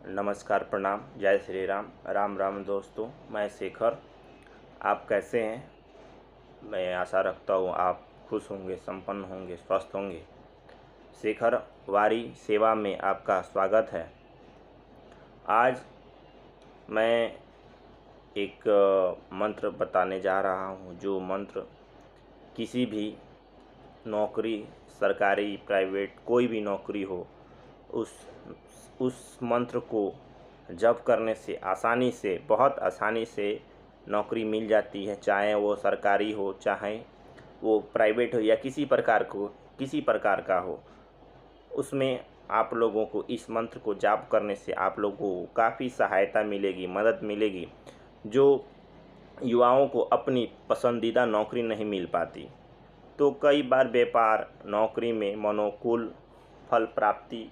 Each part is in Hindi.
नमस्कार, प्रणाम, जय श्री राम, राम राम दोस्तों। मैं शेखर। आप कैसे हैं? मैं आशा रखता हूँ आप खुश होंगे, संपन्न होंगे, स्वस्थ होंगे। शेखर वारी सेवा में आपका स्वागत है। आज मैं एक मंत्र बताने जा रहा हूँ, जो मंत्र किसी भी नौकरी, सरकारी, प्राइवेट, कोई भी नौकरी हो, उस मंत्र को जप करने से आसानी से, बहुत आसानी से नौकरी मिल जाती है। चाहे वो सरकारी हो, चाहे वो प्राइवेट हो, या किसी प्रकार का हो। उसमें आप लोगों को इस मंत्र को जाप करने से आप लोगों को काफ़ी सहायता मिलेगी, मदद मिलेगी, जो युवाओं को अपनी पसंदीदा नौकरी नहीं मिल पाती। तो कई बार व्यापार, नौकरी में मनोकूल फल प्राप्ति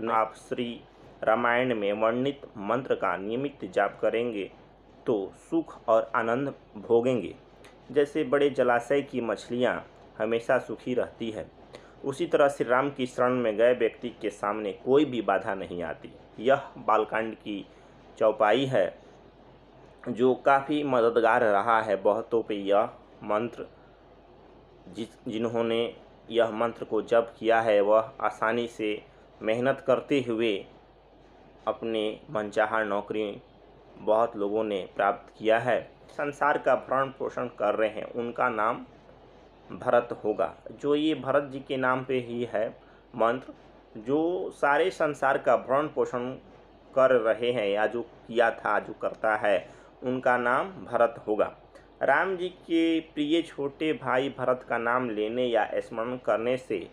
आप श्री रामायण में वर्णित मंत्र का नियमित जाप करेंगे तो सुख और आनंद भोगेंगे। जैसे बड़े जलाशय की मछलियाँ हमेशा सुखी रहती है, उसी तरह श्री राम की शरण में गए व्यक्ति के सामने कोई भी बाधा नहीं आती। यह बालकांड की चौपाई है, जो काफ़ी मददगार रहा है बहुतों पे। यह मंत्र जिन्होंने यह मंत्र को जप किया है, वह आसानी से मेहनत करते हुए अपने मनचाहा नौकरी बहुत लोगों ने प्राप्त किया है। संसार का भरण पोषण कर रहे हैं, उनका नाम भरत होगा। जो ये भरत जी के नाम पे ही है मंत्र, जो सारे संसार का भरण पोषण कर रहे हैं, या जो किया था, जो करता है, उनका नाम भरत होगा। राम जी के प्रिय छोटे भाई भरत का नाम लेने या स्मरण करने से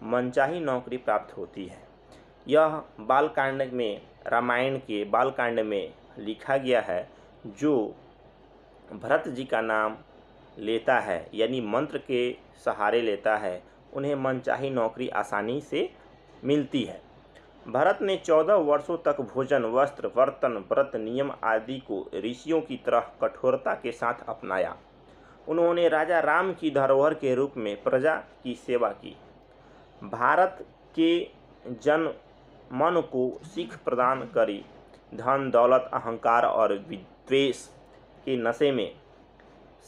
मनचाही नौकरी प्राप्त होती है। यह बालकांड में, रामायण के बालकांड में लिखा गया है। जो भरत जी का नाम लेता है, यानी मंत्र के सहारे लेता है, उन्हें मनचाही नौकरी आसानी से मिलती है। भरत ने 14 वर्षों तक भोजन, वस्त्र, बर्तन, व्रत, नियम आदि को ऋषियों की तरह कठोरता के साथ अपनाया। उन्होंने राजा राम की धरोहर के रूप में प्रजा की सेवा की। भारत के जन मन को सीख प्रदान करी। धन, दौलत, अहंकार और विद्वेष के नशे में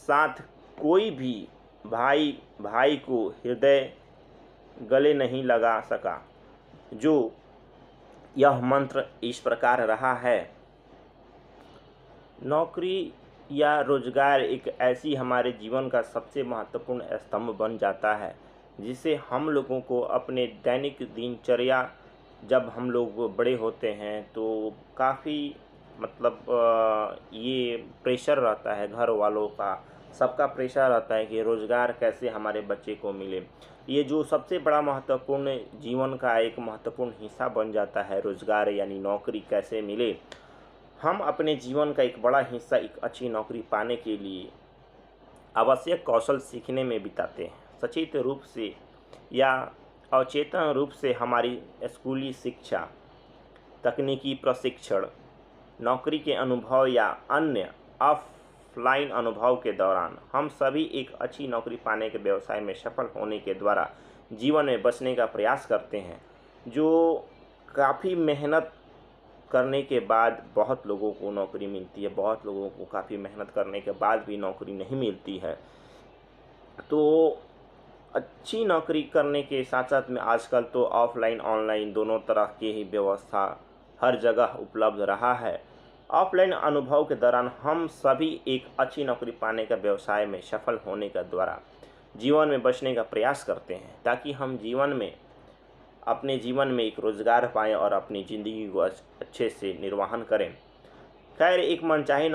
साथ कोई भी भाई भाई को हृदय गले नहीं लगा सका। जो यह मंत्र इस प्रकार रहा है। नौकरी या रोजगार एक ऐसी हमारे जीवन का सबसे महत्वपूर्ण स्तंभ बन जाता है, जिसे हम लोगों को अपने दैनिक दिनचर्या, जब हम लोग बड़े होते हैं तो काफ़ी ये प्रेशर रहता है, घर वालों का, सबका प्रेशर रहता है कि रोज़गार कैसे हमारे बच्चे को मिले। ये जो सबसे बड़ा महत्वपूर्ण जीवन का एक महत्वपूर्ण हिस्सा बन जाता है, रोज़गार यानी नौकरी कैसे मिले। हम अपने जीवन का एक बड़ा हिस्सा एक अच्छी नौकरी पाने के लिए आवश्यक कौशल सीखने में बिताते हैं। सचेत रूप से या अवचेतन रूप से हमारी स्कूली शिक्षा, तकनीकी प्रशिक्षण, नौकरी के अनुभव या अन्य ऑफलाइन अनुभव के दौरान हम सभी एक अच्छी नौकरी पाने के व्यवसाय में सफल होने के द्वारा जीवन में बचने का प्रयास करते हैं। जो काफ़ी मेहनत करने के बाद बहुत लोगों को नौकरी मिलती है, बहुत लोगों को काफ़ी मेहनत करने के बाद भी नौकरी नहीं मिलती है। तो अच्छी नौकरी करने के साथ साथ में आजकल तो ऑफलाइन ऑनलाइन दोनों तरह की ही व्यवस्था हर जगह उपलब्ध रहा है। ऑफलाइन अनुभव के दौरान हम सभी एक अच्छी नौकरी पाने का व्यवसाय में सफल होने के द्वारा जीवन में बचने का प्रयास करते हैं, ताकि हम अपने जीवन में एक रोज़गार पाएँ और अपनी ज़िंदगी को अच्छे से निर्वहन करें। खैर, एक मनचाही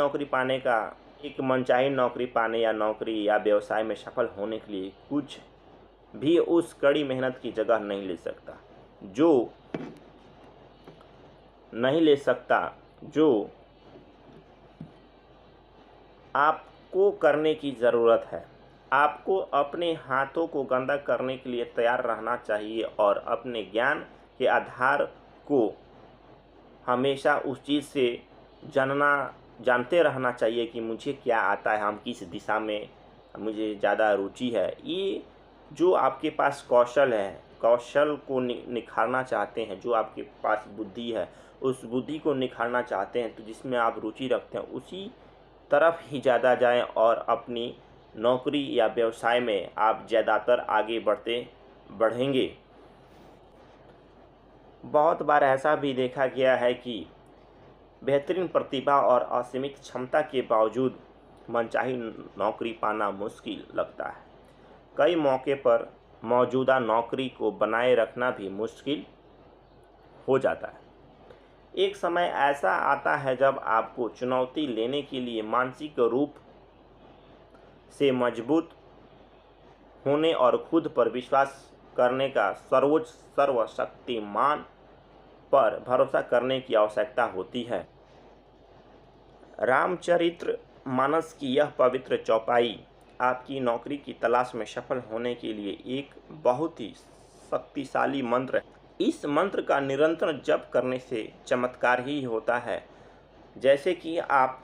नौकरी पाने या नौकरी या व्यवसाय में सफल होने के लिए कुछ भी उस कड़ी मेहनत की जगह नहीं ले सकता। जो आपको करने की ज़रूरत है। आपको अपने हाथों को गंदा करने के लिए तैयार रहना चाहिए और अपने ज्ञान के आधार को हमेशा उस चीज़ से जानते रहना चाहिए कि मुझे क्या आता है, हम किस दिशा में मुझे ज़्यादा रुचि है। ये जो आपके पास कौशल है, कौशल को निखारना चाहते हैं, जो आपके पास बुद्धि है, उस बुद्धि को निखारना चाहते हैं, तो जिसमें आप रुचि रखते हैं उसी तरफ ही ज़्यादा जाएं और अपनी नौकरी या व्यवसाय में आप ज़्यादातर आगे बढ़ेंगे। बहुत बार ऐसा भी देखा गया है कि बेहतरीन प्रतिभा और असीमित क्षमता के बावजूद मनचाही नौकरी पाना मुश्किल लगता है। कई मौके पर मौजूदा नौकरी को बनाए रखना भी मुश्किल हो जाता है। एक समय ऐसा आता है जब आपको चुनौती लेने के लिए मानसिक रूप से मजबूत होने और खुद पर विश्वास करने का सर्वोच्च सर्वशक्तिमान पर भरोसा करने की आवश्यकता होती है। रामचरित्र मानस की यह पवित्र चौपाई आपकी नौकरी की तलाश में सफल होने के लिए एक बहुत ही शक्तिशाली मंत्र है। इस मंत्र का निरंतर जप करने से चमत्कार ही होता है। जैसे कि आप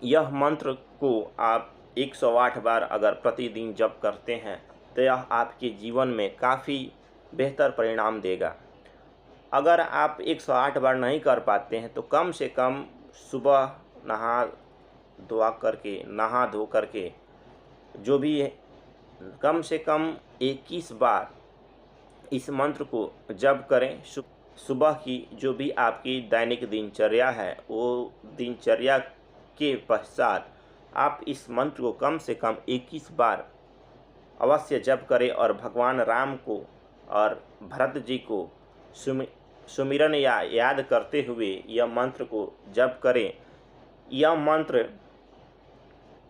यह मंत्र को आप 108 बार अगर प्रतिदिन जप करते हैं तो यह आपके जीवन में काफ़ी बेहतर परिणाम देगा। अगर आप 108 बार नहीं कर पाते हैं तो कम से कम सुबह नहा धो करके जो भी है, कम से कम 21 बार इस मंत्र को जप करें। सुबह की जो भी आपकी दैनिक दिनचर्या है वो दिनचर्या के पश्चात आप इस मंत्र को कम से कम 21 बार अवश्य जप करें और भगवान राम को और भरत जी को सुमिरन या याद करते हुए यह मंत्र को जप करें। यह मंत्र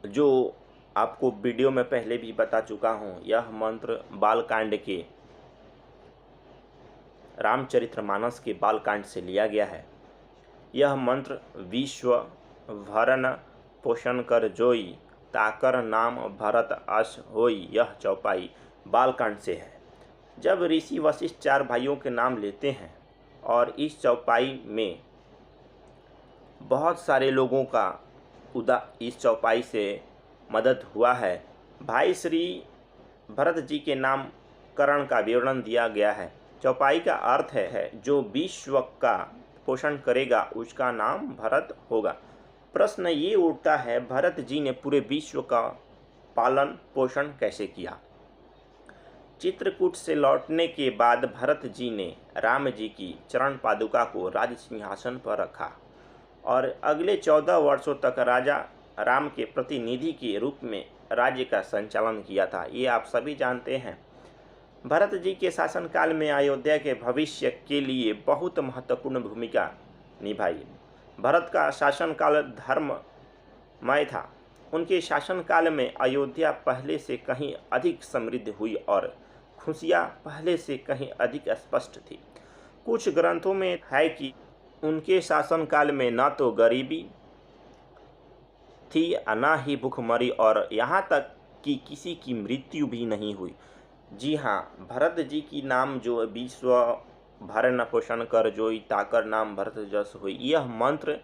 जो आपको वीडियो में पहले भी बता चुका हूँ, यह मंत्र बालकांड के रामचरितमानस के बालकांड से लिया गया है। यह मंत्र विश्व भरण पोषण कर जोई ताकर नाम भरत अस होई, यह चौपाई बालकांड से है। जब ऋषि वशिष्ठ 4 भाइयों के नाम लेते हैं और इस चौपाई में बहुत सारे लोगों का इस चौपाई से मदद हुआ है। भाई श्री भरत जी के नामकरण का विवरण दिया गया है। चौपाई का अर्थ है जो विश्व का पोषण करेगा उसका नाम भरत होगा। प्रश्न ये उठता है, भरत जी ने पूरे विश्व का पालन पोषण कैसे किया? चित्रकूट से लौटने के बाद भरत जी ने राम जी की चरण पादुका को राज सिंहासन पर रखा और अगले 14 वर्षों तक राजा राम के प्रतिनिधि के रूप में राज्य का संचालन किया था। ये आप सभी जानते हैं। भरत जी के शासनकाल में अयोध्या के भविष्य के लिए बहुत महत्वपूर्ण भूमिका निभाई। भरत का शासनकाल धर्ममय था। उनके शासनकाल में अयोध्या पहले से कहीं अधिक समृद्ध हुई और खुशियाँ पहले से कहीं अधिक स्पष्ट थी। कुछ ग्रंथों में है कि उनके शासनकाल में न तो गरीबी थी न ही भूखमरी और यहाँ तक कि किसी की मृत्यु भी नहीं हुई। जी हाँ, भरत जी की नाम जो विश्व भरण पोषण कर जोई ताकर नाम भरत जस हुई, यह मंत्र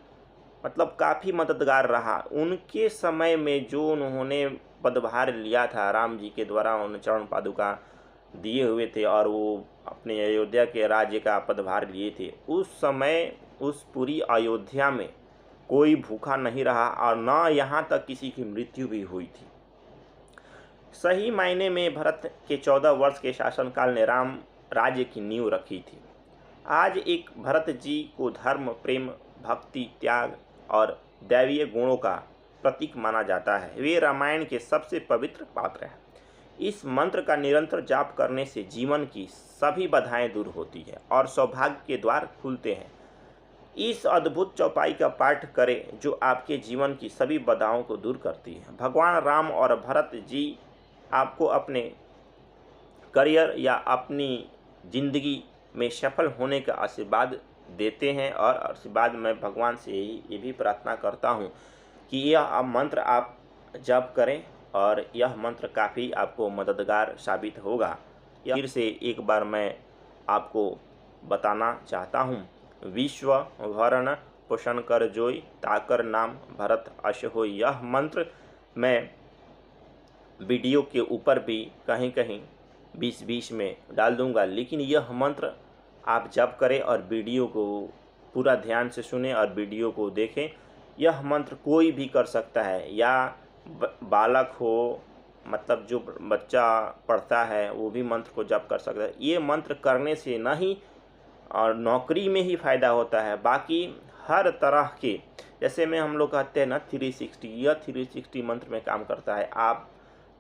मतलब काफ़ी मददगार रहा। उनके समय में जो उन्होंने पदभार लिया था, राम जी के द्वारा उन्हें चरण पादुका दिए हुए थे और वो अपने अयोध्या के राज्य का पदभार लिए थे, उस समय उस पूरी अयोध्या में कोई भूखा नहीं रहा और न यहाँ तक किसी की मृत्यु भी हुई थी। सही मायने में भरत के 14 वर्ष के शासनकाल ने राम राज्य की नींव रखी थी। आज एक भरत जी को धर्म, प्रेम, भक्ति, त्याग और दैवीय गुणों का प्रतीक माना जाता है। वे रामायण के सबसे पवित्र पात्र हैं। इस मंत्र का निरंतर जाप करने से जीवन की सभी बाधाएं दूर होती है और सौभाग्य के द्वार खुलते हैं। इस अद्भुत चौपाई का पाठ करें जो आपके जीवन की सभी बाधाओं को दूर करती है। भगवान राम और भरत जी आपको अपने करियर या अपनी ज़िंदगी में सफल होने का आशीर्वाद देते हैं और आशीर्वाद मैं भगवान से ये भी प्रार्थना करता हूँ कि यह मंत्र आप जप करें और यह मंत्र काफ़ी आपको मददगार साबित होगा। फिर से एक बार मैं आपको बताना चाहता हूँ, विश्व भरण पोषण कर जोई ताकर नाम भरत अस होई। यह मंत्र मैं वीडियो के ऊपर भी कहीं कहीं 20-20 में डाल दूंगा, लेकिन यह मंत्र आप जप करें और वीडियो को पूरा ध्यान से सुने और वीडियो को देखें। यह मंत्र कोई भी कर सकता है, या बालक हो, मतलब जो बच्चा पढ़ता है वो भी मंत्र को जप कर सकता है। ये मंत्र करने से न ही और नौकरी में ही फ़ायदा होता है, बाकी हर तरह के, जैसे में हम लोग कहते हैं ना 360, यह 360 मंत्र में काम करता है। आप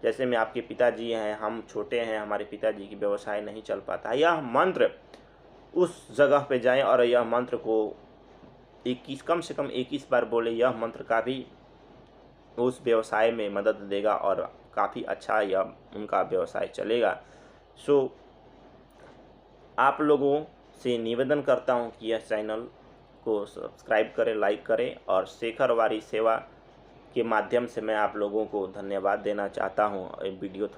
जैसे में आपके पिताजी हैं, हम छोटे हैं, हमारे पिताजी की व्यवसाय नहीं चल पाता, यह मंत्र उस जगह पे जाएं और यह मंत्र को 21 कम से कम 21 बार बोले। यह मंत्र का भी उस व्यवसाय में मदद देगा और काफ़ी अच्छा यह उनका व्यवसाय चलेगा। सो आप लोगों से निवेदन करता हूं कि यह चैनल को सब्सक्राइब करें, लाइक करें, और शेखर वारी सेवा के माध्यम से मैं आप लोगों को धन्यवाद देना चाहता हूं। वीडियो